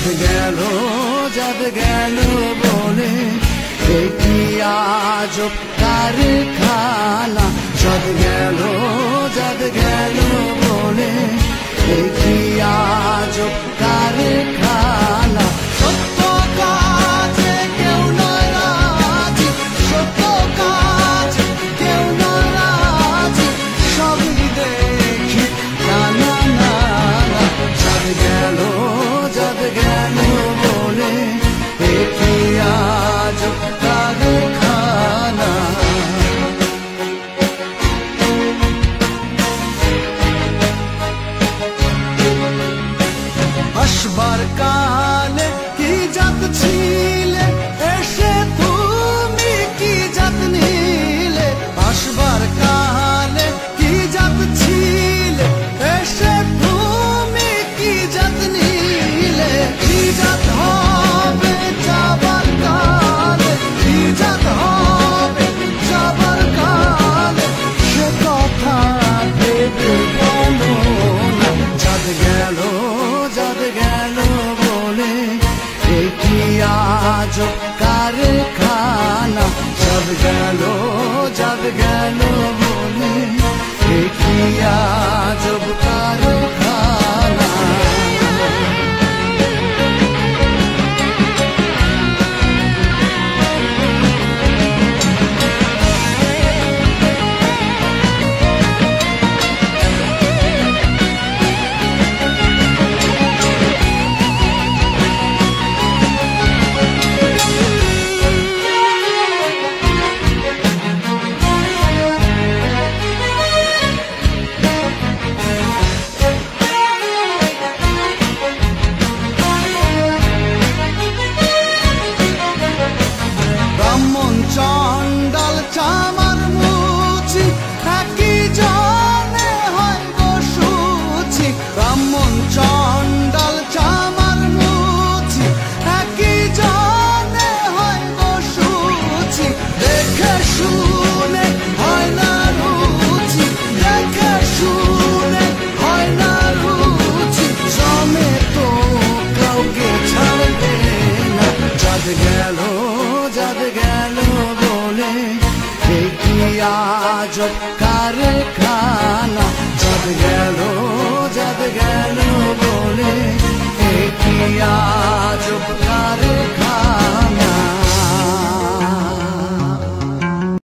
চাঁদ গেল বলে কি আজব কারখানা। চাঁদ গেল বলে কি আজব কারখানা। সত্য কাজে কেউ নয় রাজি, সত্য কাজে কেউ নয় রাজি, সবই দেখি নানা নানা। চাঁদ গেল বলে কি আজব কারখানা। আসবার কালে কি জাত ছিলে, এসে তুমি কি জাত নিলে। আসবার কালে কি জাত ছিলে, এসে তুমি কি জাত নিলে। কি জাত হবে যাবার কালে, কি জাত হবে যাবার কালে, সে কথা ভেবে বলো না। চাঁদ গেল বলে কি আজব কারখানা। চাঁদ গেল বলে কি আজব কারখানা। চন্ডাল চামার মুচি একই জনে হয় গো সুচি। ব্রাহ্মণ চন্ডাল চামার মুচি একই জনে হয় গো সুচি। দেখে শুনে হয় না রুচি, দেখে শুনে হয় না রুচি, জমে তো কাউকে ছাড়বে না। চাঁদ গেল বলে কি আজব